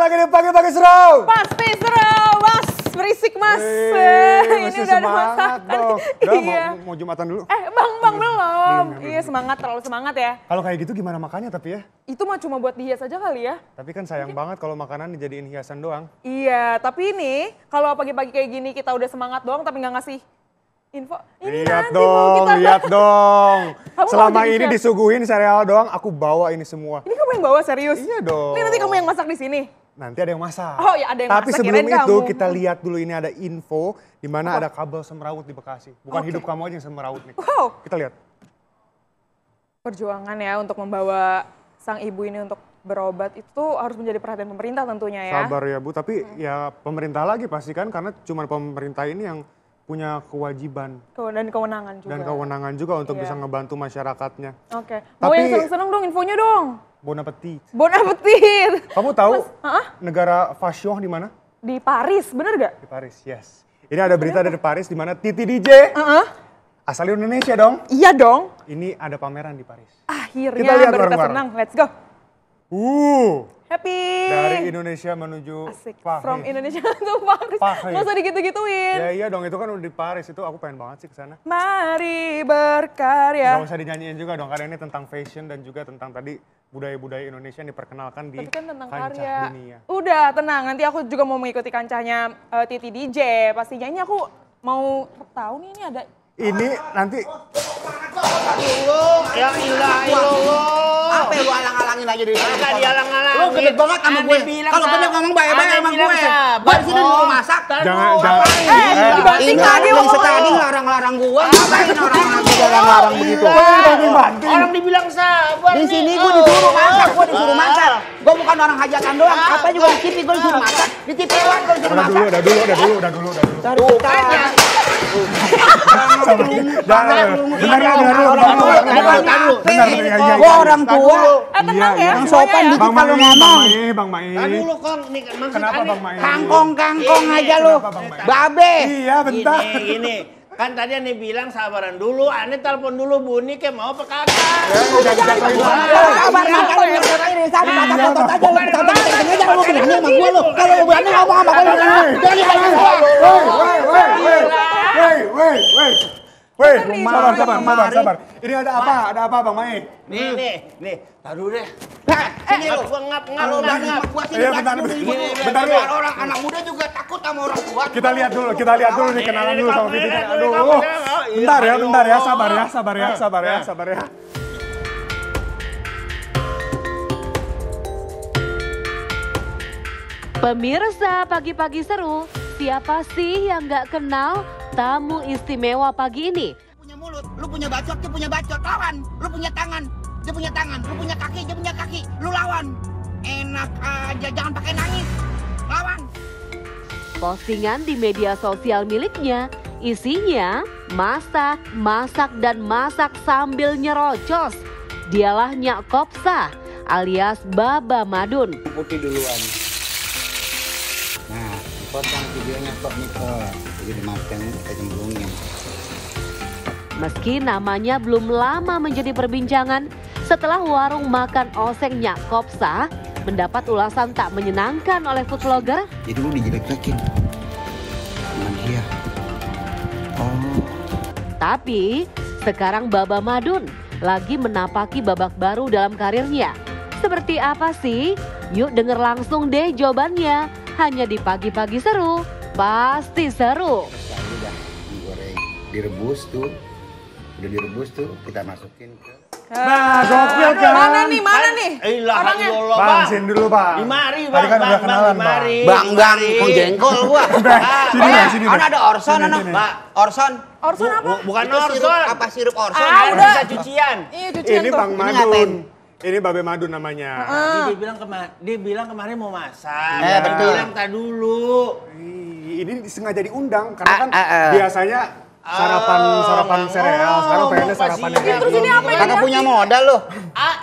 lagi di pagi-pagi seru. Pasti seru, Mas. Berisik, Mas. Ini udah ada masakan. Dong. Udah, Iya. mau Jumatan dulu. Bang belum. Iya, semangat, terlalu semangat ya. Kalau kayak gitu gimana makannya tapi ya? Itu mah cuma buat dihias aja kali ya. Tapi kan sayang banget kalau makanan dijadiin hiasan doang. Iya, tapi ini kalau pagi-pagi kayak gini kita udah semangat doang tapi nggak ngasih info. Ini Lihat nanti mau dong, kita lihat dong. Kamu Selama mau jadi ini chef? disuguhin sereal doang, aku bawa ini semua. Ini kamu yang bawa serius? Iya dong. Ini nanti kamu yang masak di sini? Nanti ada yang masak. Oh ya ada yang Tapi masak, sebelum kirain itu kamu. kita lihat dulu ini ada info di mana Apa? ada kabel semrawut di Bekasi. Bukan Oke. hidup kamu aja yang semrawut nih. Wow. Kita lihat. Perjuangan ya untuk membawa sang ibu ini untuk berobat itu harus menjadi perhatian pemerintah tentunya ya. Sabar ya Bu, tapi ya pemerintah lagi pasti kan karena cuma pemerintah ini yang punya kewajiban Dan kewenangan juga. dan kewenangan juga untuk Iya. bisa ngebantu masyarakatnya. Oke. Mau Tapi- yang seneng-seneng dong infonya dong. Bon appetit. Bon appetit. Kamu tahu Hah? negara fashion di mana? Di Paris, bener gak? Di Paris, yes. Ini ada berita dari Paris di mana Titi DJ asal Indonesia dong. Iya dong. Ini ada pameran di Paris. Akhirnya Kita lihat berita bareng-bareng. senang. Let's go. Happy. Dari Indonesia menuju Asik. Paris. From Indonesia to Paris. Paris. Nggak usah digitu-gituin. Ya iya dong, itu kan udah di Paris, itu aku pengen banget sih ke sana. Mari berkarya. Gak usah dinyanyiin juga dong, karena ini tentang fashion dan juga tentang tadi budaya-budaya Indonesia yang diperkenalkan di Tapi kan tentang kancah karya. dunia. Udah tenang, nanti aku juga mau mengikuti kancahnya Titi DJ. Pastinya ini aku mau tahu nih ini ada. Ini nanti Ya ilah illallah. Apa yang lu alang-alangin aja dari sini? Enggak dialang-alangin. Lu gede banget sama gue. Kalau bener ngomong baik-baik sama gue. Gue di sini mau masak. jangan dibanting lagi Dari ngomongnya. tadi ngelarang-larang gue. Ngapain orang-orang larang begitu? Orang dibilang sabar Di nih. sini gue disuruh masak, gue disuruh masak. Gue bukan orang hajatan doang. Apa juga di TV gue disuruh masak. Di TV doang gue disuruh masak. udah dulu. Tuh kan ya. Gue orang tua. Tenang ya. Yang semuanya sopan ya. dikit kalau ngomong. Bang Mai. Dulu Kong, nih maksud Kenapa aneh. Bang Mai? Kangkong aja lu. Kenapa, Bang Mai? Babe. Iya, bentar. Gini. Kan tadi Ane bilang sabaran dulu, Ane telepon dulu Buni ke mau apa kagak. Sabar makan lu dari tadi masak otot aja lu. Tengah jangan lu kenanya sama gue lu. Kalau lu berani ngomong sama gue lu. Jadi sama gue. Weh, sabar. Ini ada apa Bang Mai? Nih, taruh deh. Sini lu. Gua ngap. Kalau berani sama gue sini Iya, berani bentar. dulu. Bentar, Biar Bu. orang anak muda juga takut sama orang tua. Kita lihat dulu nih kenalan dulu sama Titi. Aduh. Iya, Bentar ya, sabar ya. Pemirsa pagi-pagi seru, siapa sih yang nggak kenal tamu istimewa pagi ini? Punya mulut, lu punya bacot, dia punya bacot, lawan. Lu punya tangan, dia punya tangan. Lu punya kaki, dia punya kaki, lu lawan. Enak aja, jangan pakai nangis. Lawan. Postingan di media sosial miliknya, isinya masak sambil nyerocos. Dialah Nyak Kopsa alias Baba Madun. Putih duluan. Nah, potong videonya kok nih kok. Jadi dimakan, kita cemplungin. Meski namanya belum lama menjadi perbincangan, setelah warung makan oseng Nyak Kopsa mendapat ulasan tak menyenangkan oleh food vlogger, Jadi lu dijelek-jelekin sama dia. Oh. tapi sekarang Baba Madun lagi menapaki babak baru dalam karirnya. Seperti apa sih? Yuk denger langsung deh jawabannya. Hanya di pagi-pagi seru, pasti seru. Tadi udah goreng, direbus tuh. Udah direbus tuh, kita masukin ke Nah, gokil kan? Mana nih? Ilah Orangnya. illallah, Bang, sini dulu, Bang. Di mari, Tadi Bang. kan udah kenalan, Bang. Mari. Bang, kok jengkol gua. Sini, Ada Orson, Sini, anak. sini. Pak, Orson. Orson apa? Bukan Itu sirup, Orson. apa sirup Orson? Ah, udah. Bisa cucian. Iya cucian Ini tuh. Bang Ini ngapain? Madun. Ini Babe Madun namanya. Dia bilang kemarin mau masak. Betul. Dia bilang tak dulu. Ini sengaja diundang karena kan Ah. biasanya sarapan sereal, sekarang pengennya sarapan yang Terus ini apa yang Kagak punya modal lu.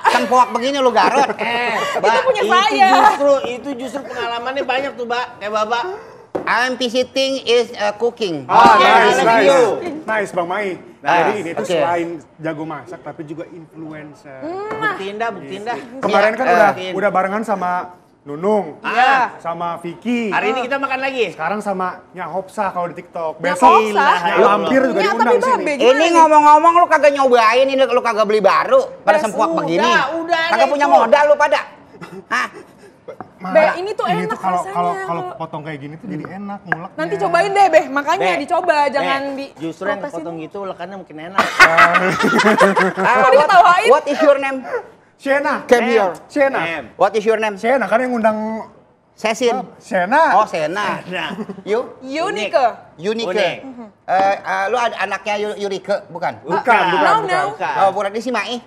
Kan poak begini lu garot. Itu punya saya. Itu justru pengalamannya banyak tuh, Mbak. Kayak Bapak. I'm visiting is cooking. Nice Bang Mai. Nah, Jadi ini tuh oke. selain jago masak tapi juga influencer. Buktiin dah. Kemarin kan Iya, udah barengan sama Nunung, Iya. sama Vicky. Hari ini kita makan lagi. Sekarang sama Nya Hopsa kalau di TikTok. Nya Besok Hopsa? Nya Lampir juga Nya diundang tapi sini. babe, gimana Ini nih? ngomong-ngomong lu kagak nyobain ini lu kagak beli baru pada Bes, sempuak begini. udah ada Kagak punya itu. modal lu pada. Hah? Be, ini tuh Ini enak tuh kalau rasanya. potong kayak gini tuh jadi enak nguleknya. Nanti cobain deh, Beh. Makanya Be, dicoba, jangan di Justru yang protesin. dipotong gitu lekannya mungkin enak. Kok diketawain? What is your name? Sienna. Came here. Sienna. Em. What is your name? Sienna kan yang ngundang Sesin. Sienna. Oh, Sena. Nah, You? Unike. Unike. Unik. Lu ada anaknya Yurike, bukan? Bukan. No. Oh, bukan ini si Mai.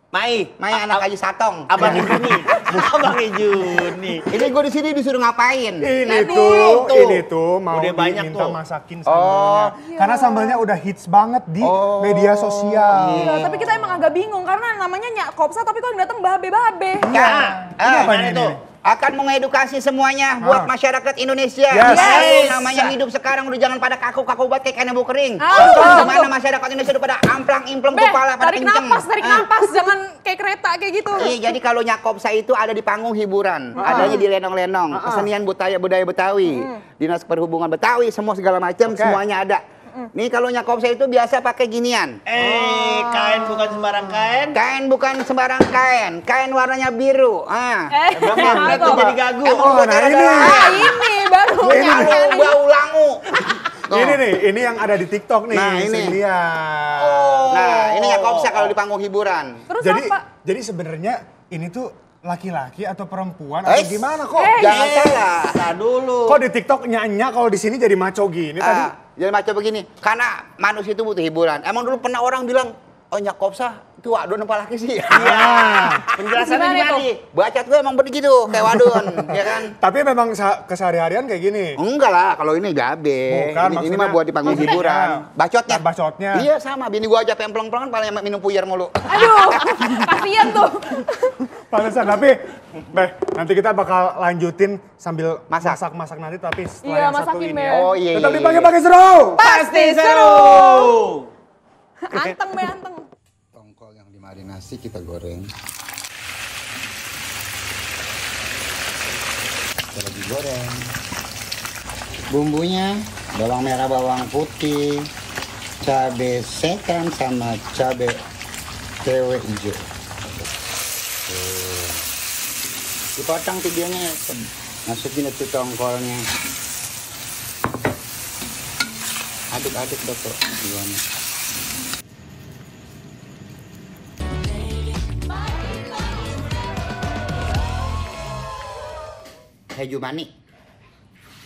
Mai. Mai anak Aji Satong. Abang Juni. Abang Juni. Ini gue di sini disuruh ngapain? Ini tuh. tuh mau Udah banyak diminta tuh. masakin sambalnya. Karena sambalnya udah hits banget di media sosial. Iya, tapi kita emang agak bingung karena namanya Nyak Kopsa tapi kok yang datang babe-babe. Ya, Ini apa Gimana ini? tuh? akan mengedukasi semuanya buat masyarakat Indonesia. Yes. Namanya hidup sekarang udah jangan pada kaku-kaku banget kayak kena kering. Ah, Gimana masyarakat Indonesia udah pada amplang-implang Beh, kepala pada tarik kenceng. napas, jangan kayak kereta kayak gitu. Iya, jadi kalau Nyakopsa itu ada di panggung hiburan, adanya di lenong-lenong, kesenian budaya Betawi, Dinas Perhubungan Betawi, semua segala macam semuanya ada. Nih kalau Nyakopsa itu biasa pakai ginian. Kain bukan sembarang kain. Kain bukan sembarang kain, kain warnanya biru. Magnet tuh jadi gagu. nah ini. Ini baru. Bau langu. Ini nih, ini yang ada di TikTok nih. Nah, ini. Dia. Nah, ini Nyakopsa kalau di panggung hiburan. Terus Jadi, apa? jadi sebenarnya ini tuh laki-laki atau perempuan atau gimana kok? Jangan salah. Nah dulu. Kok di TikTok nyanyi kalau di sini jadi maco gini tadi? Jadi macam begini, karena manusia itu butuh hiburan. Emang dulu pernah orang bilang, oh Nyakopsa itu wadon apa laki sih? Iya. Penjelasannya Gimana gimana? tuh? Bacot gue emang begitu, kayak wadon, ya kan? Tapi memang kesehari-harian kayak gini. Enggak lah, kalau ini gabe. Bukan, Ini maksudnya- mah buat di panggung maksudnya- hiburan. Bacotnya. Nah, bacotnya. Iya sama, bini gua aja pemplong-plongan paling minum puyar mulu. Aduh, kasihan tuh. Pantesan, tapi Beh, nanti kita bakal lanjutin sambil Masak. masak nanti tapi setelah Iya, yang satu masakin, ini Beh. ya. Oh iya. Tetap iya, di iya. pagi-pagi seru. Pasti seru. Anteng, Be, anteng. Tongkol yang dimarinasi kita goreng. Kita lagi goreng. Bumbunya bawang merah, bawang putih, cabai setan sama cabai cewek hijau. Tuh. Dipotong videonya, masukin itu tongkolnya. Aduk-aduk Doko. Gimana? Hei Jumani,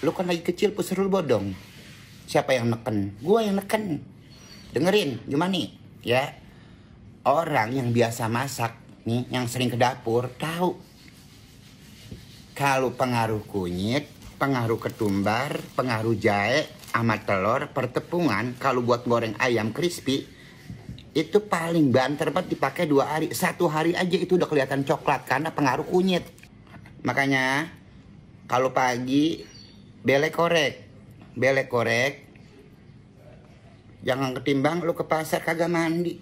lu kan lagi kecil peserul bodong. Siapa yang neken? Gua yang neken. Dengerin Jumani, ya. Orang yang biasa masak nih, yang sering ke dapur, tahu. Kalau pengaruh kunyit, pengaruh ketumbar, pengaruh jahe, sama telur, pertepungan, kalau buat goreng ayam crispy, itu paling banter banget dipakai 2 hari. 1 hari aja itu udah kelihatan coklat karena pengaruh kunyit. Makanya kalau pagi belek korek, jangan ketimbang lu ke pasar kagak mandi.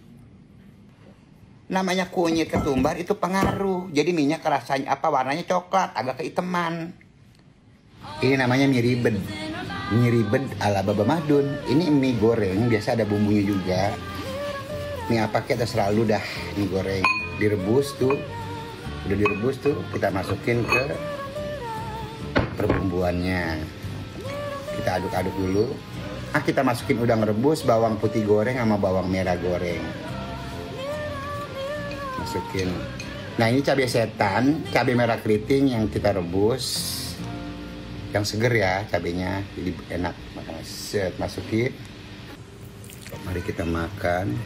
Namanya kunyit ketumbar itu pengaruh. Jadi minyak rasanya warnanya coklat, agak keiteman. Ini namanya mie ribed. Mie ribed ala Baba Madun. Ini mie goreng, biasa ada bumbunya juga. Mie apa kita selalu dah mie goreng. Direbus tuh. Udah direbus tuh, kita masukin ke perbumbuannya. Kita aduk-aduk dulu. Kita masukin udang rebus, bawang putih goreng sama bawang merah goreng. Masukin. Nah ini cabai setan, cabai merah keriting yang kita rebus. Yang seger ya cabainya, jadi enak. Makanya set masukin. Mari kita makan.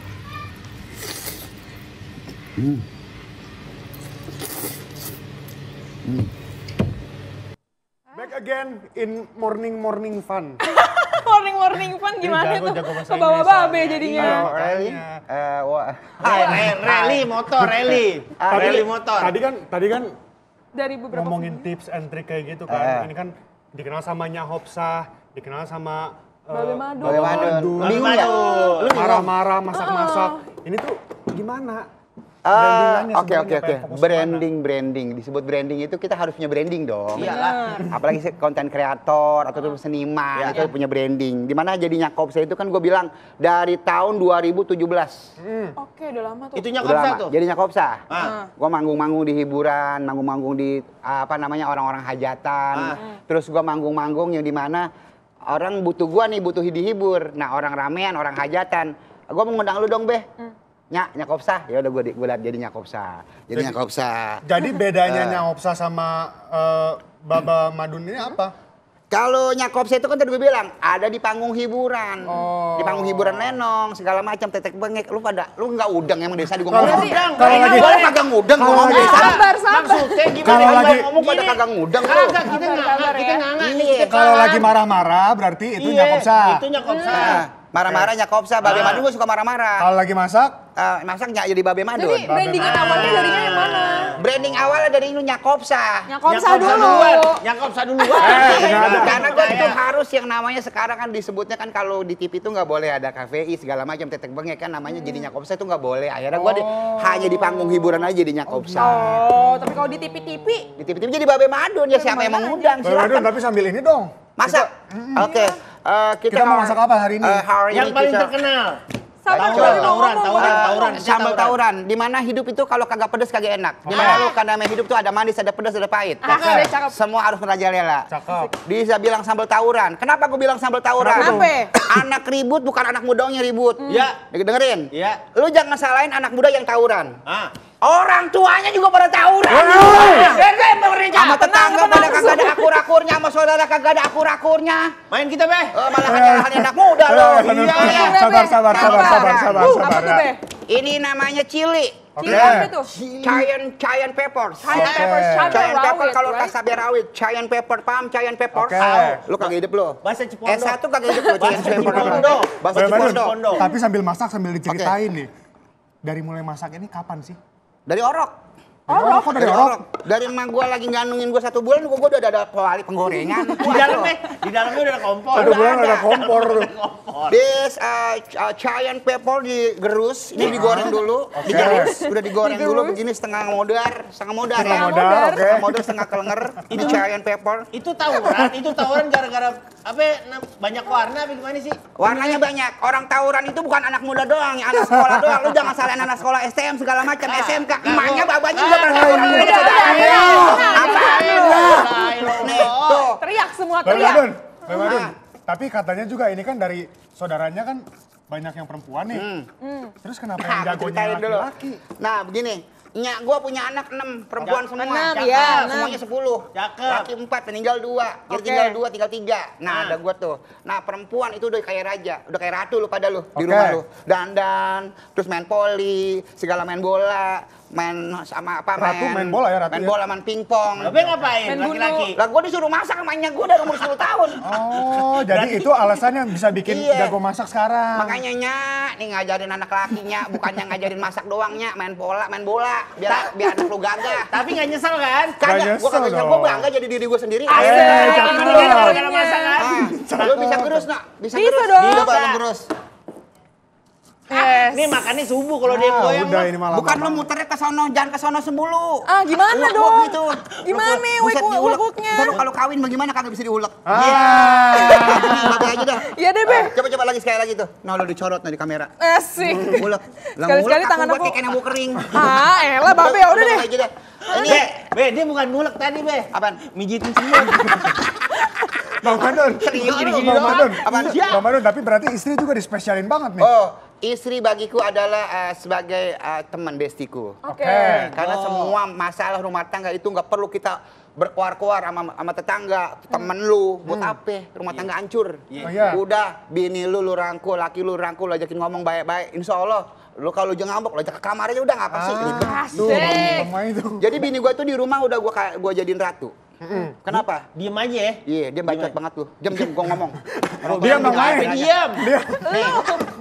Back again in morning fun. Morning fun gimana Jago, tuh? jago bahasa Kebawa Inggris babe soalnya. jadinya. Iya. Rally? Rally motor, rally. Rally motor. Tadi kan Dari beberapa ngomongin tips and trick kayak gitu kan. Ini kan dikenal sama Nya Hopsa, dikenal sama Babe Madun. Babe Madun. Madun. Bingung ya? Lu bingung? Marah-marah, masak-masak. Ini tuh gimana? brandingannya Oke. sebenarnya pengen fokus Branding. Disebut branding itu kita harus punya branding dong. Iyalah. Apalagi konten kreator atau seniman itu punya branding. Dimana jadinya Kopsa itu kan gue bilang dari tahun 2017. Oke, udah lama tuh. Itunya Udah Kopsa lama. tuh. Jadinya Kopsa. Gue manggung-manggung di hiburan, manggung-manggung di orang-orang hajatan. Terus gue manggung-manggung yang dimana orang butuh gue nih, butuh dihibur. Nah orang ramean, orang hajatan. Gue mau ngundang lu dong, Beh. Nyak Kopsa. Ya udah gue liat jadinya Kopsa. Jadinya Kopsa. Jadi bedanya Nyakopsa sama Baba Madun ini apa? Kalau Nyakopsa itu kan tadi gue bilang ada di panggung hiburan, di panggung hiburan lenong segala macam tetek bengek. Lu nggak udang emang desa di gue ngomong. Kalau lagi Gue kagak ngudang gue ngomong desa. Sabar. Maksudnya gimana? Kalau lagi- Ngomong pada kagak ngudang lu. Kagak, kita Sabar nganga ya. nih, kita Kalau paham. lagi marah-marah berarti itu Iya, Nyakopsa. Itunya Kopsa. Nah, marah-marah Nyakopsa, Babe Madun gue suka marah-marah. Kalau lagi masak, Masak jadi Babe Madun. Jadi brandingan awalnya darinya yang mana? Branding awalnya dari itu Nyakopsa. Nyakopsa dulu. Nyakopsa duluan. Karena gue itu harus yang namanya sekarang kan disebutnya kan kalau di TV itu nggak boleh ada KVI segala macam tetek bengek kan namanya jadi Nyakopsa itu nggak boleh. Akhirnya gue hanya di panggung hiburan aja jadi Nyakopsa. Oh, tapi kalau di TV-TV Di TV-TV jadi Babe Madun ya siapa yang mengundang Baba Madun silakan. tapi sambil ini dong. Masak. Oke. Kita mau masak apa hari ini? Hari Yang ini paling kita terkenal. Sabar, Tauran. sambal tauran. Di mana hidup itu kalau kagak pedes kagak enak. Di mana lu kan namanya hidup tuh ada manis, ada pedas, ada pahit. Cakep. Semua harus merajalela. Cakep. Bisa bilang sambal tauran. Kenapa gue bilang sambal tauran? Kenapa? Anak ribut bukan anak mudanya ribut. Ya. Dengerin. Iya. Lu jangan salahin anak muda yang tauran. Ah. Orang tuanya juga pada tauran. Sama tetangga pada kagak ada akur-akurnya, sama saudara kagak ada akur-akurnya. Main kita, Beh. Malah kejalanan anak muda loh. Sabar. Apa tuh, Be? Ini namanya cili. Cili apa tuh? Cayenne peppers. Cayenne peppers, Cayenne pepper kalau right? cabai rawit. Cayenne pepper, paham cayenne pepper? Oke. Lu kagak hidup lu. Bahasa Cipondo. S1 kagak hidup lu cayenne pepper. Cipondo. Bahasa Baba Madun, Cipondo. tapi sambil masak sambil diceritain nih. Dari mulai masak ini kapan sih? Dari orok. Kok dari orok? Dari emak gua lagi ngandungin gua 1 bulan, gua udah ada kuali penggorengan. Di dalamnya udah ada kompor. 1 bulan ada kompor tuh. This cayenne pepper digerus, ini digoreng dulu, digerus, udah digoreng dulu begini setengah modar ya. modar, oke. Setengah modar, setengah kelenger. Ini cayenne pepper. Itu tawuran gara-gara apa? Banyak warna apa gimana sih? Warnanya banyak. Orang tawuran itu bukan anak muda doang, anak sekolah doang. Lu jangan salahin anak sekolah STM segala macam, SMK. Emaknya babanya juga pernah tawuran. Nih, tuh. Teriak semua, Baba teriak. Madun, Baba Madun. Tapi katanya juga ini kan dari saudaranya kan banyak yang perempuan nih. Terus kenapa yang Nah, jagonya ceritain dulu. laki-laki? Nah, begini. Nyak gua punya anak 6, perempuan semua. 6, Cakep. ya, 6. Semuanya 10. Cakep. Laki 4, meninggal 2. Jadi Oke. tinggal 2, tinggal 3. Nah, ada gua tuh. Nah, perempuan itu udah kayak raja. Udah kayak ratu lu pada lu di Oke. rumah lu. Dandan, terus main poli, segala main bola, main sama apa Ratu main bola ya, Ratu main ya? bola, main pingpong. Babe ngapain? Main Laki-laki. Lah gua disuruh masak sama nyak gua dari umur 10 tahun. Oh, jadi itu alasannya bisa bikin Iya. jago masak sekarang. Makanya nyak nih ngajarin anak lakinya, bukannya ngajarin masak doang nyak, main bola, biar anak lu gagah. Tapi nggak nyesel kan? Kagak, gua kagak nyesel nyesel, gua dong. bangga jadi diri gua sendiri. Asik. cakep. Ini kan gara-gara masak kan? Lu bisa gerus, nak? Bisa Bisa gerus? dong. Coba Bisa. lu gerus. Yes. Ini makannya subuh kalau dia goyang. udah mah. ini malam. Bukan lu muternya ke sono, jangan ke sono sembulu. Ah, gimana Uleg dong? gitu. Gimana Buset, diulek. uleg-ulegnya? Ntar lu kalau kawin bagaimana kagak bisa diulek. Babe aja dah. Iya deh, Be. Coba lagi sekali lagi tuh. Nah, lu dicorot nah di kamera. Asik. Ulek. Lah Sekali-sekali ngulek tangan buat aku. kayak kena bau kering. Ah, elah Babe, ya udah deh. Aja dah. Ini Be, dia bukan ngulek tadi, Be. apaan? Mijitin semut. Bang Madun. Serius gini-gini Bang doang. Madun. Apaan? Bang Madun, tapi berarti istri juga dispesialin banget nih. Oh, istri bagiku adalah sebagai teman bestiku. Oke. Karena semua masalah rumah tangga itu nggak perlu kita berkuar-kuar sama tetangga, temen lu, buat apa? Rumah tangga hancur. Oh, iya. Udah, bini lu rangkul, laki lu rangkul, ajakin ngomong baik-baik. Insya Allah, lu kalau udah ngambek, lu ajak ke kamar aja udah ngapa sih? Ribet. Tuh, Asik. mama itu. Jadi bini gua tuh di rumah udah gua jadiin ratu. Kenapa? Diem aja ya. Iya, dia bacot banget tuh. Jam-jam gua ngomong. Diam Bang Apa Mai. diam? Nih,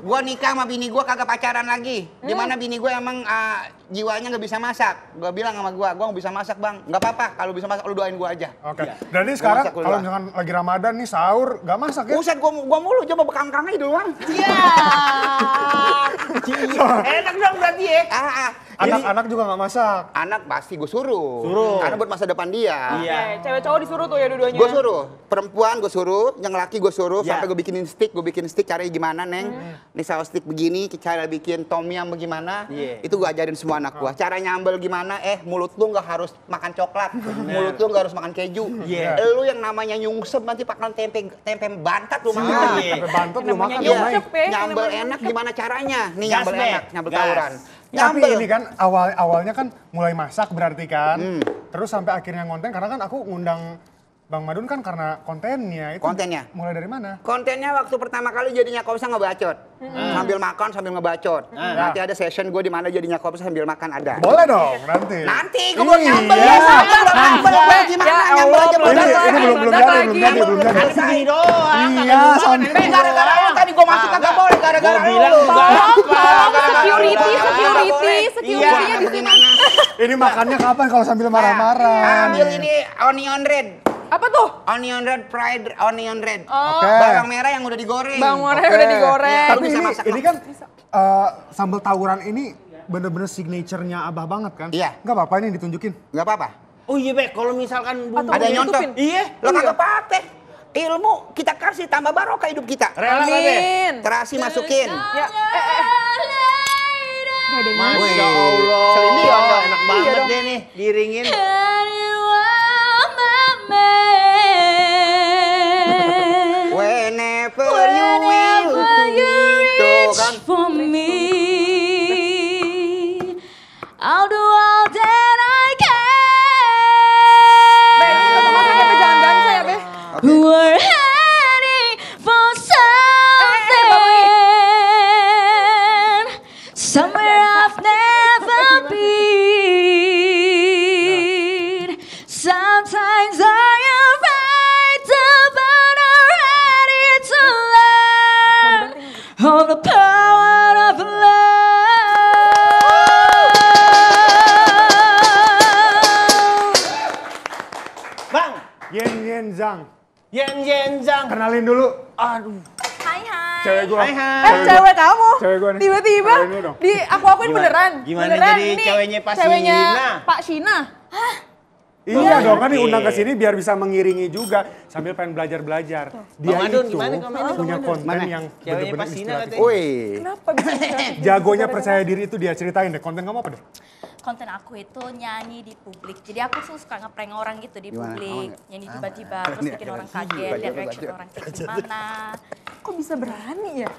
gua nikah sama bini gua kagak pacaran lagi. Dimana bini gua emang jiwanya nggak bisa masak. Gua bilang sama gua nggak bisa masak bang. Nggak apa-apa, kalau bisa masak lu doain gua aja. Oke. Berarti sekarang masak dulu kalau lah. misalkan lagi Ramadan nih sahur, gak masak ya? Buset, gua mulu coba bekang-kang aja doang. Enak dong berarti ya. Anak-anak juga nggak masak. Anak pasti gue suruh. Suruh. Karena buat masa depan dia. Iya. Oke, cewek cowok disuruh tuh ya dua-duanya. Gue suruh, perempuan gue suruh, yang laki gue suruh, Ya. sampai gue bikin stick caranya gimana, Neng. Ini saus stick begini, cara bikin tom yum bagaimana, Iya. itu gue ajarin semua anak gue. Cara nyambel gimana, mulut lu nggak harus makan coklat, mulut lu nggak harus makan keju. Iya. Lu yang namanya nyungsep nanti pakai tempe bantat lu makan. Iya. Sampai bantet lu makan Namanya dong, Mai. nyungsep, ya, Nyambel namanya enak nyungsep. gimana caranya? Nih Gas, nyambel Be. enak, nyambel Gas. tawuran. Tapi Nyambel. ini kan awalnya kan mulai masak berarti kan. Terus sampai akhirnya ngonten karena kan aku ngundang Bang Madun kan karena kontennya. Itu Kontennya? mulai dari mana? Kontennya waktu pertama kali jadinya Kopsa ngebacot. Sambil makan sambil ngebacot. Nanti ada session gue di mana jadinya Kopsa sambil makan ada. Boleh dong nanti. Nanti gue mau nyambel Iya. ya, nyambel gue gimana? Ya Nyambel Allah, aja Ini belum. belum jadi. Ada segini doang. Iya, sampai Gara-gara lu tadi gue masuk kagak boleh gara-gara Gua bilang lu. juga Security Iya. security-nya di sini. ini makannya kapan kalau sambil marah-marah? Ambil ini onion red. Apa tuh? Onion red fried onion red. Oke. Bawang merah yang udah digoreng. Bawang merah Oke. udah digoreng. Tapi Lu bisa ini, masak ini loh. kan sambal tawuran ini bener-bener signature-nya Abah banget kan? Iya. Nggak apa-apa ini ditunjukin. Gak apa-apa. Oh iya, Bek, kalau misalkan bumbu Ada yang nyontoh. ditutupin. Iya. Lo kagak pakai. Ilmu kita kasih tambah barokah hidup kita. Rela nggak, Bek? Amin. Terasi masukin. Ya, Gak ada nyanyi. Masya Allah. Celindion dong. Enak banget deh nih, diringin. Whenever you will to me. Tuh kan. For me, I'll do all that I Be, ini tetap masaknya, Be, jangan dansa ya, Be. can. We're heading for somewhere I've never been. Sometimes I am right, but I'm ready to learn all the power of love. Bang, Yen Zhang. Yen Zhang. Kenalin dulu. Aduh. Hai hai. Cewek gue. Hai, hai. Cewek kamu. Cewek gua nih. Tiba-tiba Kenalin dulu dong. di aku akuin Gimana? beneran. Gimana Beneran, jadi ini ceweknya Pak ceweknya Shina? Pak Shina. Iya dong kan Oke. diundang ke sini biar bisa mengiringi juga sambil pengen belajar-belajar. Dia Bang Madun, itu gimana komennya, Bang punya Madun? konten Mana? yang Ceweknya bener-bener Pak Shina inspiratif. katanya. Woi. Kenapa bisa? Jagonya percaya diri itu dia ceritain deh. Konten kamu apa deh? Konten aku itu nyanyi di publik. Jadi aku tuh suka ngeprank orang gitu di Gimana? publik. Aman Nyanyi tiba-tiba terus bikin orang kaget, lihat reaction orang kayak gimana. Kok bisa berani ya?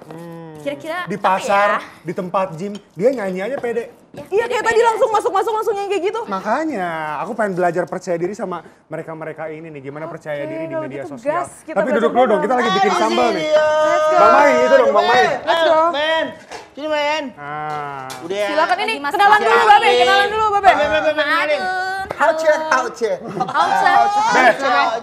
Kira-kira Di apa pasar, ya? di tempat gym, dia nyanyi aja pede. Ya, Iya kayak tadi langsung masuk langsung nyanyi kayak gitu. Makanya aku pengen belajar percaya diri sama mereka-mereka ini nih. Gimana percaya Oke, diri di kalau media gitu sosial. gas, kita Tapi duduk belajar dulu dong, kita lagi bikin bareng. sambal nih. Let's go. Bang Mai, itu dong Bang Mai. Let's go. Men, sini men. Nah, Udah ya. Silakan ini Lagi masak kenalan dulu apa? Babe, kenalan dulu Babe. Kenalin. Hauce, hauce.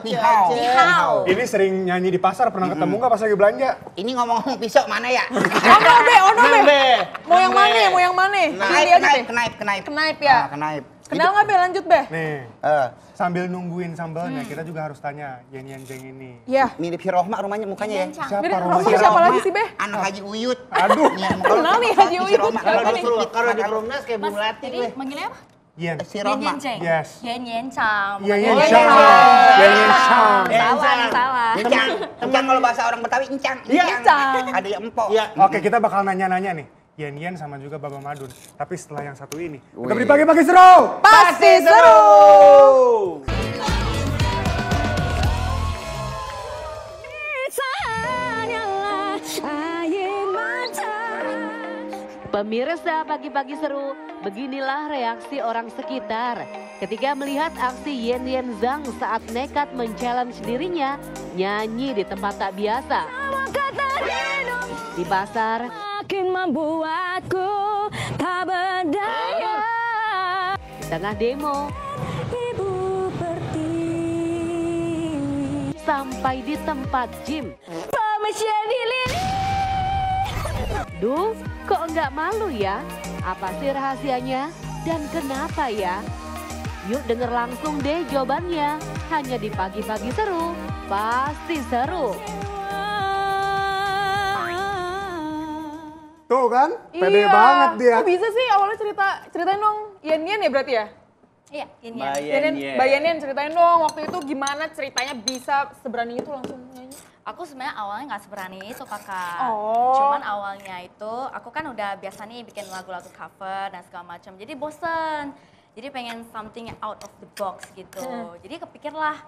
Ni hao. ini sering nyanyi di pasar, pernah ketemu nggak pas lagi belanja? Ini ngomong-ngomong pisau mana ya? Ono Be, ono Be. Be. Mau yang mana? Mau yang mana? Pilih aja Be. Kenaip. Kenaip ya. Ah, kenaip. Kenal nggak Be? Lanjut Be. Nih, Eh, sambil nungguin sambalnya, kita juga harus tanya Yen Zhang ini. Iya. mirip si Rohma rumahnya mukanya ya. Siapa Mirip rumah Rohma siapa lagi sih Be? Anak Haji Uyut. Aduh. Iya, Kenal nih Haji Uyut. Kalau Siapa di nih? kalau di Perumnas kayak Bung Latin Jadi weh. manggilnya apa? Yen. Si Yen Rohma. Yen Ceng. Yes. Yen Chang. Yen Bukan Zhang. Chang. Yen Zhang. Salah, salah. Encang. Encang kalau bahasa orang Betawi encang. Encang. Ada yang empok. Iya. Oke, kita bakal nanya-nanya nih. Yen sama juga Baba Madun. Tapi setelah yang satu ini, udah dibagi-bagi seru! Pasti seru. Pemirsa pagi-pagi seru, beginilah reaksi orang sekitar ketika melihat aksi Yen Zhang saat nekat men-challenge dirinya nyanyi di tempat tak biasa. Di pasar, Makin membuatku tak berdaya. di tengah demo, Ibu pertiwi. sampai di tempat gym. Permisi Duh, kok enggak malu ya? Apa sih rahasianya? Dan kenapa ya? Yuk denger langsung deh jawabannya. Hanya di pagi-pagi seru, pasti seru. Tuh kan, pede Iya. banget dia. Kok bisa sih awalnya ceritain dong. Yan ya berarti ya? Iya, ini Mbak ya. Yen. Mbak Yan, ceritain dong waktu itu gimana ceritanya bisa seberani itu langsung nyanyi. Aku sebenarnya awalnya nggak seberani itu kakak. Oh. Cuman awalnya itu aku kan udah biasa nih bikin lagu-lagu cover dan segala macam. Jadi bosen. Jadi pengen something out of the box gitu. Jadi kepikirlah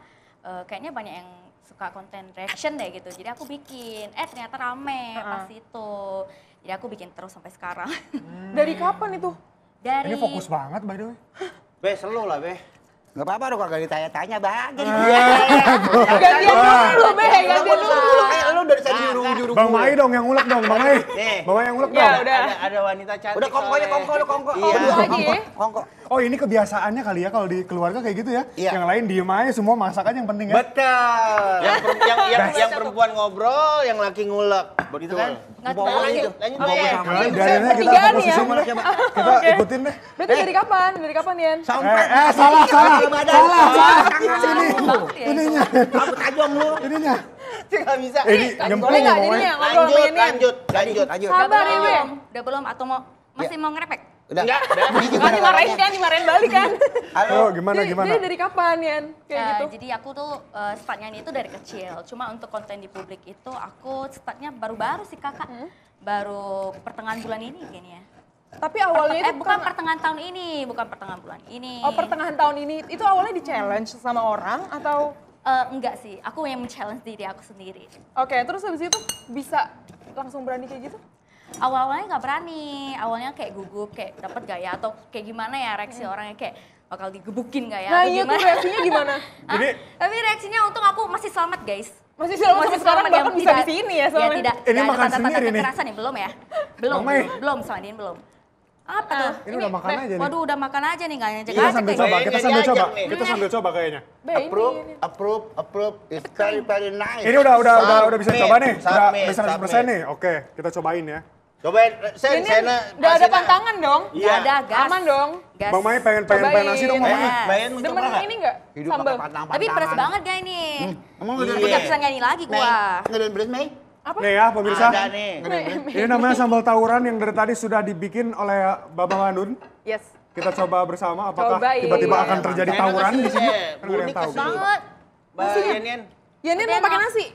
kayaknya banyak yang suka konten reaction deh gitu. Jadi aku bikin. Ternyata rame pas itu. Jadi aku bikin terus sampai sekarang. Dari kapan itu? Dari Ini fokus banget by the way. Be, selo lah, Be. Nggak apa-apa dong kagak ditanya-tanya bahagia. Gantian dulu, Be, gantian dulu. Kayak lu dari tadi nyuruh-nyuruh Bang Mai dong yang ngulek dong, Bang Mai. Nih. Bang Mai yang ngulek Ya dong. udah. Ada wanita cantik. Udah kongkonya kongko lu kongko. Iya. Kongko lagi ya. Kongko. Oh ini kebiasaannya kali ya kalau di keluarga kayak gitu ya. Iya. Yang lain diem aja semua masak aja yang penting ya. Betul. Yang perempuan ngobrol, yang laki ngulek. Begitu kan? Nggak Bawa tahu. lanjut, lanjut. Oke. Be. Nah, biarinnya kita Pertigaan nih ya. posisi mulai. Kita Oke. ikutin deh. Berarti dari kapan? Dari kapan, Yan? Salah. Sini. Banget ya. Ininya. Apa tajam lu? Ininya. Nggak bisa. Ini Boleh nyemplung nggak ngomongnya. jadinya ngobrol sama Yan? Lanjut. Sabar ya, Be. Udah belum atau masih mau ngerepek? Udah. Enggak, udah. Kan dimarahin balik kan? Ayo gimana Jadi gimana? dari kapan, Yan? Kayak Ya, gitu. jadi aku tuh start nyanyi itu dari kecil. Cuma untuk konten di publik itu aku startnya baru-baru sih kakak. Baru pertengahan bulan ini kayaknya. Tapi awalnya itu bukan kan- pertengahan tahun ini, bukan pertengahan bulan ini. Oh, pertengahan tahun ini itu awalnya di challenge sama orang atau Enggak sih, aku yang men-challenge diri aku sendiri. oke, terus habis itu bisa langsung berani kayak gitu? Awal-awalnya nggak berani, awalnya kayak gugup, kayak dapet gak ya, atau kayak gimana ya reaksi orangnya kayak bakal digebukin gak ya, Nah, atau iya tuh gimana. reaksinya gimana? Hah? Tapi reaksinya untung aku masih selamat guys. Masih selamat sampai sekarang selamat, bahkan yang bisa di tidak- sini ya Ya soalnya. tidak, Ini tidak ada makan tanda-tanda sendiri nih. kekerasan nih, belum ya? Belum, Bang Mai. belum sama Din belum. Apa tuh? Ini udah makan aja nih. Waduh udah makan aja nih, gak ngajak Kita aja sambil kayak coba, Kayaknya kita sambil diajak coba. nih. Kita sambil coba kayaknya. Be, ini. Approve. It's very nice. Ini udah bisa Submit, coba nih. Udah submit, bisa 100% submit. nih. Oke, kita cobain ya. Cobain, Ini Sena. nggak ada pantangan dong? Iya. Nggak ada gas. Aman dong? Gas. Bang Mai pengen nasi dong Bang Mai. Yes. Bayan mau Demen coba nggak? ini nggak? Hidup Sambal. pakai pantang-pantangan. Tapi pedas banget gak ini? Emang Iya. udah Aku gak bisa nyanyi lagi gua. Ngedan beres, Mei? Nih ya pemirsa. Ada nih. Ini namanya sambal tauran yang dari tadi sudah dibikin oleh Bapak Manun. Yes. Kita coba bersama apakah Cobain. tiba-tiba akan terjadi Sena tawuran kasih di sini. deh. Kan nggak ada Buni yang tahu. kasih. Banget. Bayan, Yan. Ya ini mau pakai nasi?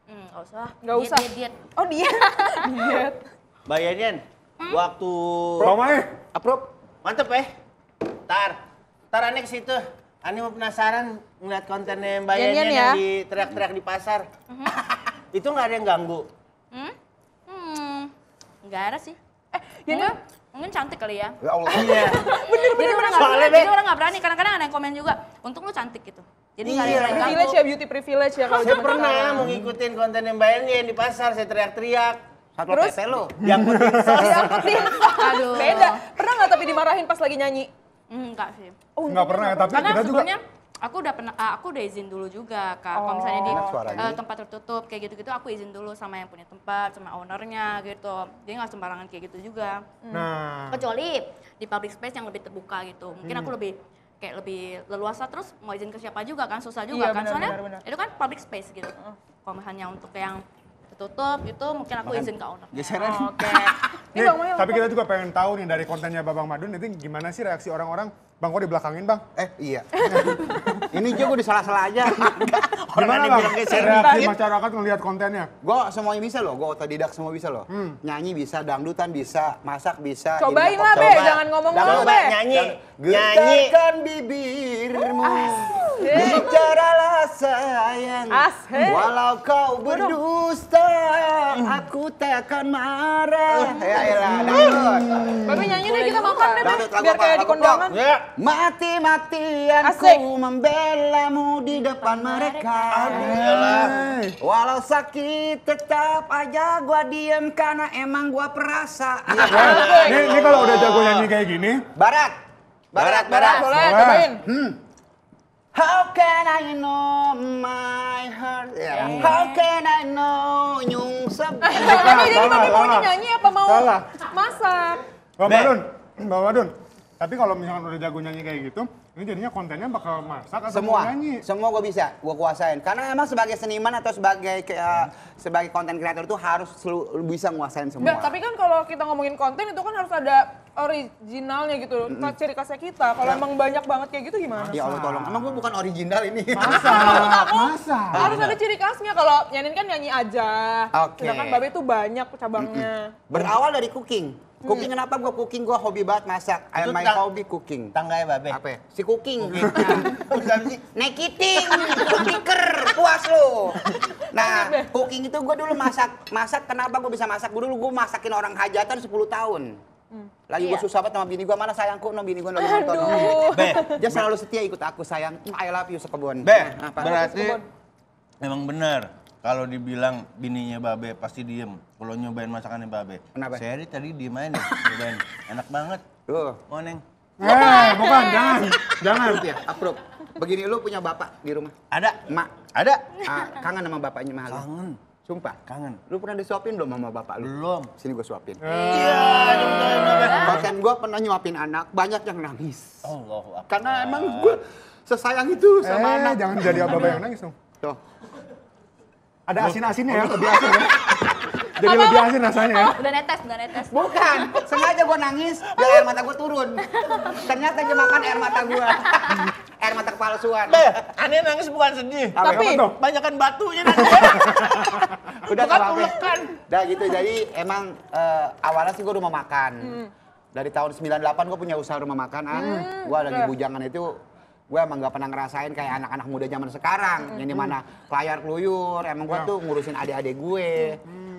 Gak usah. Nggak usah. Diet. Oh dia. Diet. Bayan, Yan. Waktu... Bang Mai. Approve. Mantep Tar aneh ke situ. Ani mau penasaran ngeliat kontennya Mbak Yan-yan Yan ya. yang di teriak-teriak di pasar. Itu nggak ada yang ganggu. Nggak ada sih. Ini Mungkin cantik kali ya. Ya Allah. Iya. Jadi orang nggak Soalnya, berani. Be. Jadi orang nggak berani. Kadang-kadang ada yang komen juga. Untung lu cantik gitu. Jadi nggak ada yang ganggu. privilege ya, beauty privilege ya kalau Saya zaman pernah sekarang. mau ngikutin kontennya Mbak Yan di pasar, saya teriak-teriak. Satu Terus? PP lo. Yang penting sos. Diangkutin. Aduh. Beda. Pernah nggak tapi dimarahin pas lagi nyanyi? Enggak sih. Oh, Nggak pernah ya, tapi Karena kita juga. sebenarnya aku udah pernah, aku udah izin dulu juga kak. Kalau misalnya di Enak suaranya. tempat tertutup kayak gitu-gitu, aku izin dulu sama yang punya tempat, sama ownernya gitu. Jadi nggak sembarangan kayak gitu juga. Nah, Kecuali di public space yang lebih terbuka gitu. Mungkin aku lebih kayak lebih leluasa, terus mau izin ke siapa juga kan, susah juga Iya, kan. benar, Soalnya benar. itu kan public space gitu. Kalau misalnya untuk yang tertutup itu mungkin aku izin ke owner. Geseran. Oke. Ini nih, Bang Mai tapi kita juga pengen tahu nih dari kontennya Babang Madun itu gimana sih reaksi orang-orang. Bang, kok dibelakangin Bang? Iya. Ini juga gue disalah-salah aja. Gimana Aneh Bang? bilang geser Reaksi dikit. masyarakat ngelihat kontennya. Gue semuanya bisa loh, gue otodidak semua bisa loh. Nyanyi bisa, dangdutan bisa, masak bisa. Cobain ini lah, apa- Be. coba. Jangan ngomong mulu, Coba Be. nyanyi. Nyanyi. Getarkan bibirmu, bicaralah sayang. Asik. Walau kau berdusta, aku tak akan marah. Ya elah, dangdut. Babe nyanyi deh, kita makan deh, Be. Dangdut, lagu Biar apa? kayak di Lagu kondangan. Ya. Mati-matian Asik. ku membelamu di depan mereka. Walau sakit tetap aja gua diem karena emang gua perasa. Ini kalau udah jago nyanyi kayak gini, Barat. Barat. Boleh, Boleh. cobain. How can I know my heart? How can I know nyungsep? Babe, jadi salah, Babe maunya salah. nyanyi apa mau Salah. masak? Bang Be. Madun, Bang Madun. Tapi kalau misalkan udah jago nyanyi kayak gitu, ini jadinya kontennya bakal masak atau mau nyanyi? Semua gue bisa, gue kuasain. Karena emang sebagai seniman atau sebagai konten kreator itu harus bisa nguasain semua. Enggak, tapi kan kalau kita ngomongin konten itu kan harus ada originalnya gitu, ciri khasnya kita. Kalau emang banyak banget kayak gitu gimana? Ya Allah tolong, emang gue bukan original ini. Masa? Harus ada ciri khasnya. Kalau Yanin kan nyanyi aja. Oke. Sedangkan Babe tuh banyak cabangnya. Berawal dari cooking. Cooking kenapa gue cooking? Gue hobi banget masak. Itu My hobby cooking. Tangganya Babe. Apa ya? Si cooking. Nekiting, cooker, puas lo. Nah, cooking itu gue dulu masak. Kenapa gue bisa masak? Gue masakin orang hajatan 10 tahun. Lagi gue susah banget sama bini gue, mana sayangku, no bini gue lagi nonton. Be, Dia selalu setia ikut aku, sayang. I love you sekebun. Be, Apa? berarti memang benar. Kalau dibilang bininya Babe pasti diem. Kalau nyobain masakannya Babe. Kenapa? Seri tadi diem aja nih, nyobain. Enak banget. Tuh. Mau Neng? Bukan, jangan. Ya, approve. Begini lu punya bapak di rumah? Ada? Emak? Ada? Kangen sama bapaknya mahal? Kangen. Sumpah? Kangen. Lu pernah disuapin belum sama bapak lu? Belum. Sini gue suapin. Iya, Konten gue pernah nyuapin anak, banyak yang nangis. Allahu Akbar. Karena emang gue sesayang itu sama anak. Jangan jadi ababa yang nangis dong. Tuh. Ada asin-asinnya ya, lebih asin ya. Jadi lebih asin rasanya ya. Udah netes. Bukan, sengaja gue nangis biar air mata gue turun. Ternyata dia makan air mata gue. Air mata kepalsuan. Be, aneh nangis bukan sedih. Tapi Banyakan batunya nanti. Udah Bukan apa-apa. ulekan. Udah gitu, jadi emang awalnya sih gue rumah makan. Dari tahun 98 gue punya usaha rumah makan. Gue lagi bujangan itu, gue emang gak pernah ngerasain kayak anak-anak muda zaman sekarang. Yang dimana layar keluyur, emang gue tuh ngurusin adik-adik gue.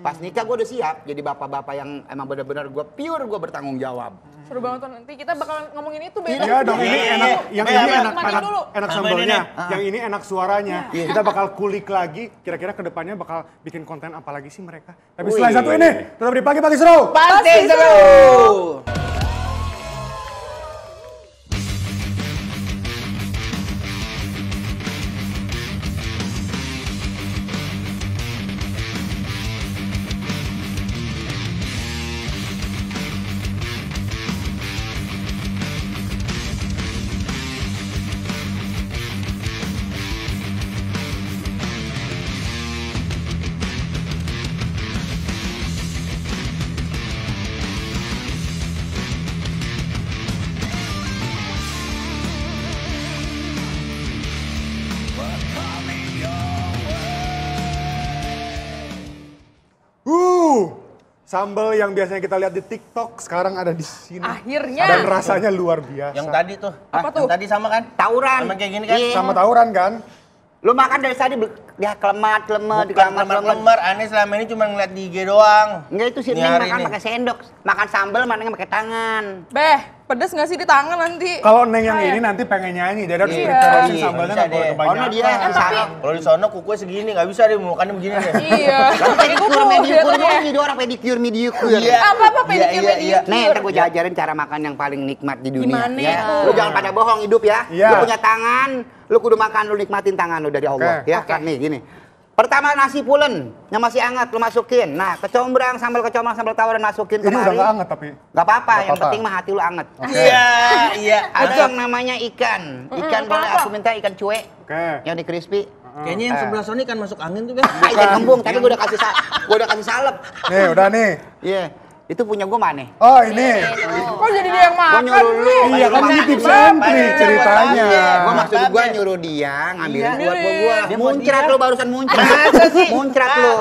Pas nikah gue udah siap jadi bapak-bapak yang emang bener-bener gue pure, gue bertanggung jawab. Seru banget tuh, nanti kita bakal ngomongin itu beda. Iya dong, ini enak. Yang ini enak Sama sambalnya, ini, yang ini enak suaranya. Kita bakal kulik lagi, kira-kira kedepannya bakal bikin konten apa lagi sih mereka. Tapi setelah satu ini, tetap di Pagi-Pagi Seru. Pasti seru! Sambal yang biasanya kita lihat di TikTok sekarang ada di sini. Akhirnya. Dan rasanya luar biasa. Yang tadi tuh. Apa tuh? Yang tadi sama kan? Tauran. Sama kayak gini kan? Iya. Sama tawuran kan? Lu makan dari tadi dia kelemat, Bukan lemar-lemar, aneh selama ini cuma ngeliat di IG doang. Enggak, itu si Ini Neng hari makan ini. pakai sendok. Makan sambal manengnya pakai tangan. Beh, pedes nggak sih di tangan nanti? Kalau Neng yang ini nanti pengen nyanyi, dia harus Iya. preparation Iya, sambalnya bisa nggak boleh deh. kebanyakan. Oh, dia tapi- Kalau di sono kukunya segini, nggak bisa deh, mukanya begini deh. Iya. Pedicure, mediocre, jatuhnya. jadi orang pedicure, mediocre. Iya. Apa pedicure, Iya. pedicure? Nih, ntar gue jajarin cara makan yang paling nikmat di dunia. Gimana ya. tuh? Lu jangan pada bohong hidup ya. Iya. Lu punya tangan, lu kudu makan, lu nikmatin tangan lu dari Allah. Oke. Ya kan, nih gini. Pertama nasi pulen yang masih hangat lu masukin. Nah, kecombrang, sambal tawar masukin Ini kemari. udah nggak anget tapi. Gak apa-apa, yang apa-apa. penting mah hati lu anget. Iya. Ada yang namanya ikan. Ikan boleh aku minta ikan cuek. Oke. Yang di crispy. Kayaknya yang sebelah sono kan masuk angin tuh, Beh. Ikan kembung, tapi gue udah kasih salep. Nih, udah nih. Iya. Itu punya gue mana? Oh, ini. Kok jadi dia yang Gue makan nyuruh lu. sih? Iya, kan ini tips and trick ceritanya. Gue maksud gue nyuruh dia ngambilin buat gue. Dia mau Muncrat dia. lu barusan muncrat. Muncrat lu.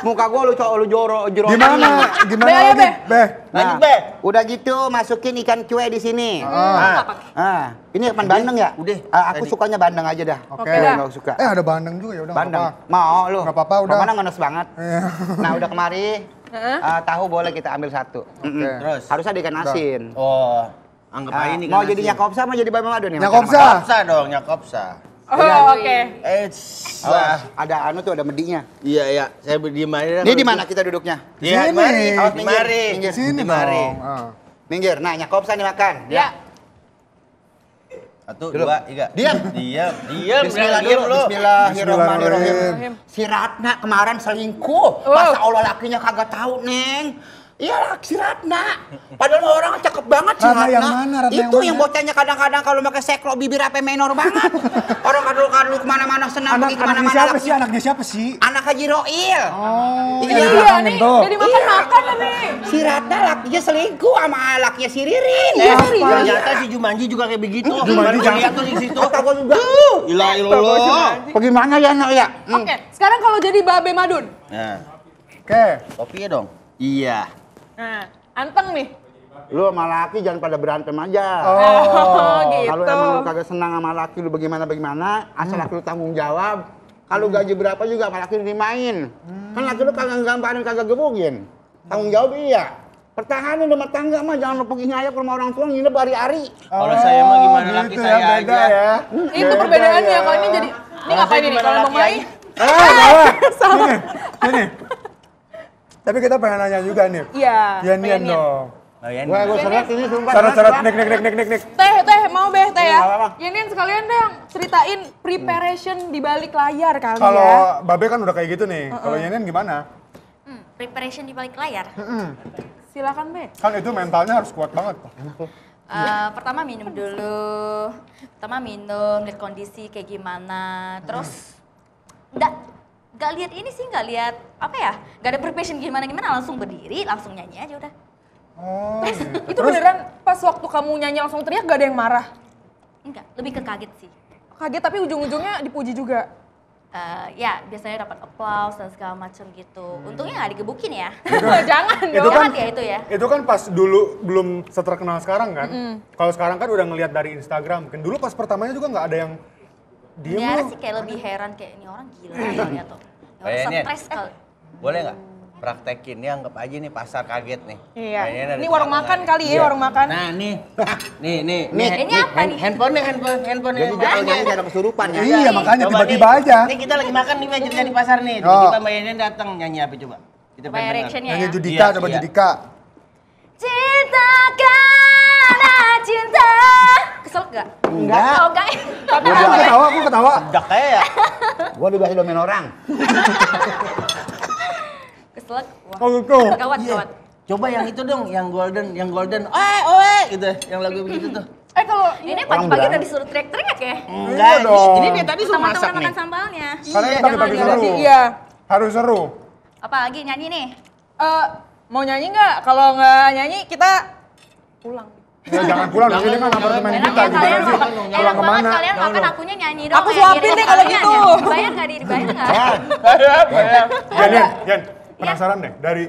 Muka gue lu jorok. Gimana? Gimana Beh, lagi? Beh. Beh. Lanjut, Nah, Beh. udah gitu masukin ikan cuek di sini. Ini ikan bandeng ya? Udah. Aku sukanya bandeng aja dah. Oke. Gue nggak suka. Ada bandeng juga ya udah nggak Bandeng. apa-apa. Mau lu? Nggak apa-apa, udah. Mana ngenes banget. Iya. Nah, udah kemari. Tahu boleh kita ambil satu. Terus? Harus ada ikan asin. Oh, anggap aja ini Mau kan jadi nasi. nyakopsa mau jadi Bambang Madu nih? Nyakopsa. Nyakopsa dong, nyakopsa. Oh, oke. Ada anu tuh, ada medinya. Iya, saya berdiem aja. Ini di mana kita duduknya? Iya, Sini. mari. Awas Di minggir, mari. minggir. Sini Di mari. dong. Minggir. Nah, nyakopsa nih makan. Ya. 1, 2, 3. Diam. Diam. Bismillah Diam dulu. lu. Bismillahirrahmanirrahim. Si Ratna kemarin selingkuh. Oh. Masa Allah lakinya kagak tahu, Neng. Iya, si Ratna. Padahal mah orang cakep banget si Ratna Ratna. yang mana? Ratna yang Itu mana? yang bocahnya kadang-kadang kalau pakai seklo bibir apa menor banget. Orang kadul-kadul kemana-mana senang pergi Anaknya kemana-mana. siapa sih? Anaknya siapa sih? Anak Haji Roil. Oh, Iya, yang di Iya belakang nih, itu. jadi makan-makan nih. Si Ratna lakinya selingkuh sama lakinya si Ririn. Ternyata si Jumanji juga kayak begitu. Jumanji Baru jangan- lihat tuh di situ. Otak gua juga. Ilah ilah. Bagaimana ya, Nak ya? Oke, sekarang kalau jadi Babe Madun. Nah, Oke. kopinya dong. Iya. Nah, anteng nih. Lu sama laki jangan pada berantem aja. Oh, gitu. Kalau emang lu kagak senang sama laki lu bagaimana, asal laki lu tanggung jawab. Kalau gaji berapa juga sama laki lu dimain. Kan laki lu kagak gamparin, kagak gebukin. Tanggung jawab iya. Pertahanin rumah tangga mah jangan lu pergi ngayap ke rumah orang tua nginep hari-hari. Kalau saya mah gimana laki gitu saya ya, beda aja. ya. Itu perbedaannya. Kalau ini jadi, ini ngapain ini? Kalau Bang Mai? Gini, gini. Tapi kita pengen nanya juga nih. Iya. Yan pengen Yan. dong. Oh, ya, Gua seret ini sumpah. Syarat-syarat nek. Teh, mau Beh, teh ya? Apa-apa. Yan sekalian dong ceritain preparation di balik layar kali Kalau ya. Babe kan udah kayak gitu nih. Kalau Yan gimana? Preparation di balik layar. Silakan Beh. Kan itu mentalnya harus kuat banget. Pertama minum dulu. Lihat kondisi kayak gimana. Terus nggak lihat ini sih, nggak lihat apa ya? Nggak ada preparation gimana, langsung berdiri, langsung nyanyi aja udah. Oh, gitu. Itu beneran pas waktu kamu nyanyi langsung teriak gak ada yang marah? Enggak, lebih ke kaget sih. Kaget tapi ujung-ujungnya dipuji juga. Ya biasanya dapat applause dan segala macam gitu. Untungnya nggak digebukin ya. Jangan Itu dong. kan- Jahat ya itu ya. Itu kan pas dulu belum seterkenal sekarang kan. Kalau sekarang kan udah ngelihat dari Instagram. Mungkin dulu pas pertamanya juga nggak ada yang diem Dia loh. sih kayak lebih heran kayak ini orang gila kali ya tuh. Ini orang Kayaknya. stres kali. Boleh nggak? Praktekin, ini anggap aja nih pasar kaget nih. Iya. Kayaknya dari Ini warung tengah-tengah makan nih. kali ya, warung makan. Nah nih, nih. Ini apa nih? Handphone. Jadi jangan ada kesurupan ya. Iya, makanya Coba tiba-tiba nih, aja. Nih kita lagi makan nih, jadi di pasar nih. Oh. Tiba-tiba Mbak Yenen datang nyanyi apa coba? Kita Coba pengen reactionnya dengar. Nyanyi ya. Judika, Iya, coba iya. Judika. Cinta karena cinta. Kesel gak? Enggak. Oh enggak. Tapi Aku ketawa. Dak kayak ya. Gua dibahas domain orang. Kesel. Wah. Oh gitu. Gawat. Coba yang itu dong, yang golden. Gitu, yang lagu begitu tuh. kalau Ini pagi-pagi udah disuruh teriak-teriak ya? Enggak, dong. ini dia tadi suruh Teman-teman masak makan nih. sambalnya. Karena ini pagi-pagi jangan seru. jadi- Iya. Harus seru. Apa lagi nyanyi nih? Mau nyanyi nggak? Kalau nggak nyanyi kita pulang. Ya jangan pulang, di sini kan apartemen Enak kita. ya Gimana kalian sih? enak Pulang banget kemana? kalian makan akunya nyanyi dong. Aku kayak suapin gini deh kalau kalian gitu. aja. Dibayar nggak? Dibayar nggak? Yan, penasaran deh. Dari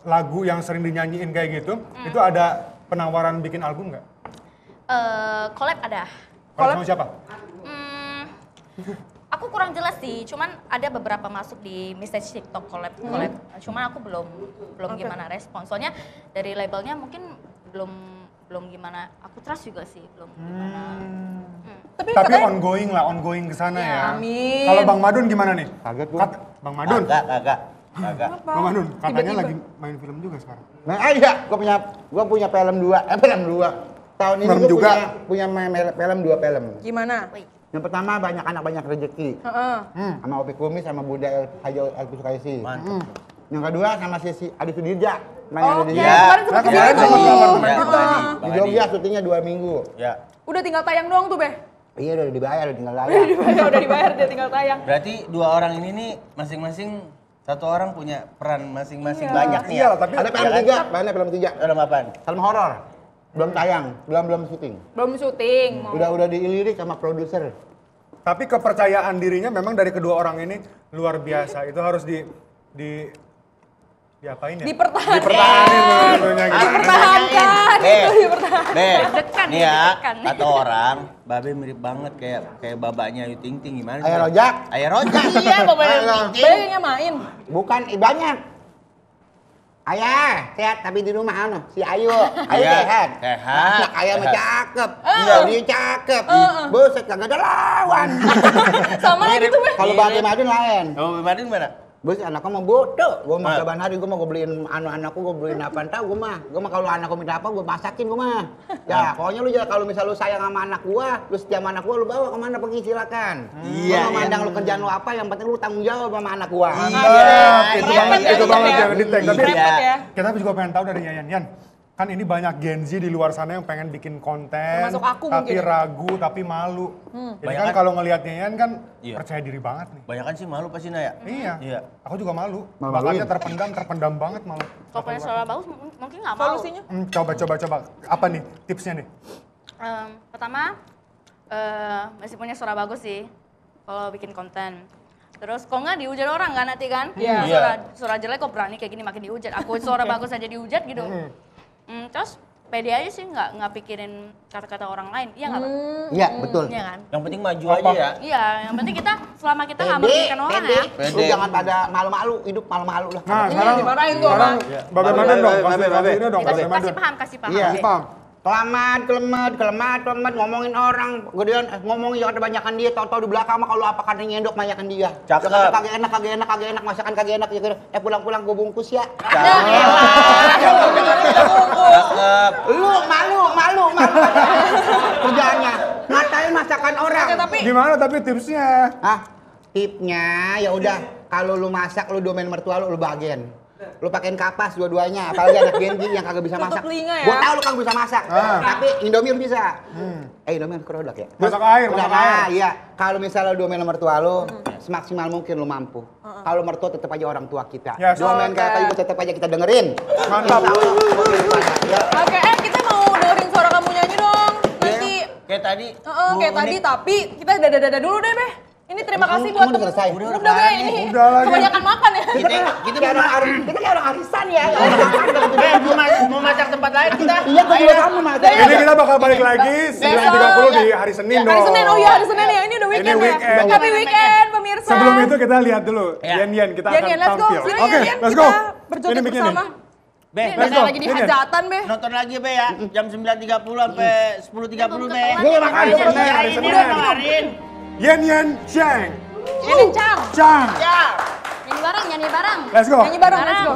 lagu yang sering dinyanyiin kayak gitu, itu ada penawaran bikin album nggak? Collab ada. Kalau sama siapa? Aku kurang jelas sih, cuman ada beberapa masuk di message TikTok collab. Cuman aku belum gimana respon. Soalnya dari labelnya mungkin belum gimana. Aku trust juga sih, belum gimana. Tapi Tapi katanya ongoing ke sana ya. amin. Kalau Bang Madun gimana nih? Kaget gua. Bang Madun. Kagak. Bang Madun, katanya lagi main film juga sekarang. Nah, iya, gua punya film 2. Tahun ini Film gua juga. punya film 2 film. Gimana? Yang pertama banyak anak banyak rezeki. Heeh. Sama Opi Kumis sama Bunda Haji Elvis Sukaisi. Mantap. Yang kedua sama si Adi Sudirja. Main Oke, di Iya. kemarin sempet Nah, cerita kemarin tuh. sempet ke apartemen Ya, kita. Bang di Adi. Jogja syutingnya 2 minggu. Ya. Udah tinggal tayang doang tuh, Beh. Iya udah dibayar, udah tinggal layar. Udah dibayar, dia tinggal tayang. Berarti dua orang ini nih masing-masing satu orang punya peran masing-masing Iya. banyak nih Iya ya. lah, tapi Ada film 3, banyak film 3. Film apaan? Film horor. Belum tayang, belum syuting. Belum syuting. mau. Udah dilirik sama produser. tapi kepercayaan dirinya memang dari kedua orang ini luar biasa. Itu harus diapain ya? Dipertahankan. Dipertahanin tentunya gitu. Dipertahankan. Itu dipertahankan. Deg-degan, nih ya, deg-degan. kata orang, Babe mirip banget kayak babanya Ayu Ting Ting gimana? Ayah Rojak. Ayah Rojak, iya babanya Ayu Ting Ting. Bayangnya main. Bukan, banyak. Ayah, sehat tapi di rumah anu, si Ayu. Ayu Iya, sehat. sehat. Anak ayah mah Sehat. cakep. Dia cakep. Buset, kagak ada lawan. Sama lah gitu, Beh. Kalau Babe Madun lain. Oh, Madin mana? Gue sih anakku mau bodoh, gue mah saban hari gue mau gue beliin anakku, gue beliin apa entah gue mah kalau anakku minta apa gue masakin gue mah. Ya pokoknya lu kalau misal lu sayang sama anak gue, lu setia sama anak gue, lu bawa kemana pergi silakan. Iya. Lu mandang lu kerjaan lu apa, yang penting lu tanggung jawab sama anak gue. Itu banget jangan di-tag. Tapi kita juga pengen tahu dari Yan. Kan ini banyak Gen Z di luar sana yang pengen bikin konten, Termasuk aku tapi mungkin. ragu, tapi malu. Jadi kan kalau ngelihatnya Yan kan percaya diri banget nih. Banyakan sih malu pasti Naya. Iya. Aku juga malu. Bakatnya terpendam banget malu. Kalau punya suara bagus mungkin nggak mau. Solusinya? Coba. Apa nih tipsnya nih? Pertama, masih punya suara bagus sih kalau bikin konten. Terus kok nggak dihujat orang kan nanti kan? Suara jelek kok berani kayak gini makin dihujat. Aku suara bagus aja dihujat gitu. Terus pede aja sih nggak pikirin kata-kata orang lain. Iya nggak Bang? Iya betul. Iya kan? Yang penting maju aja ya. Iya, yang penting kita selama kita nggak merugikan orang ya. Lu jangan pada malu-malu, hidup malu-malu lah. Nah, sekarang dimarahin tuh sekarang bagaimana dong? Kasih ini dong, Kasih bagaimana? paham. Iya. Paham. Kelemat, ngomongin orang, gedean ngomongin jangan kebanyakan dia, tau di belakang mah kalau apa kadang nyendok banyakan dia. Cakep. Kagak enak, masakan kagak enak gitu. Pulang-pulang gue bungkus ya. Lu malu. Kerjaannya ngatain masakan orang. Gimana tapi tipsnya? Tipnya ya udah kalau lu masak lu domain mertua lu bagian. Lu pakein kapas dua-duanya, apalagi anak Gen Z yang kagak bisa masak. telinga ya. Gua tahu lu kagak bisa masak, tapi Indomie lu bisa. Indomie kerodok ya? Masak air. Iya. Kalau misalnya lu domain mertua lu, semaksimal mungkin lu mampu. Kalau mertua tetap aja orang tua kita. Ya, Domain kayak tadi tetap aja kita dengerin. Mantap. Oke, kita mau dengerin suara kamu nyanyi dong. Nanti Kayak tadi. kayak tadi, tapi kita dada dulu deh, Beh. Ini terima kasih buat udah selesai. Udah, Beh, ini. Udah lagi. Kebanyakan makan ya. Kita kayak orang arisan ya. Mau masak tempat lain kita. Iya, gua juga kamu masak. Ini kita bakal balik lagi 9.30 di hari Senin dong. Hari Senin, oh iya hari Senin ya. Ini udah weekend Ini weekend. ya. Happy weekend, pemirsa. Sebelum itu kita lihat dulu. Yan, kita akan Yan, let's go. tampil. Sini, Oke, Yan, let's go. kita berjoget Ini bikin bersama. Be, Ini let's go. lagi di Ini. hajatan, Beh. nonton lagi Be ya. Jam 9.30 sampai 10.30 Be. Gua makan Hari dulu. Senin, hari Ini Senin. udah kemarin. Yan, Chang. Ini Cang. Chang. Nyanyi bareng. Let's go. Nyanyi bareng, let's go.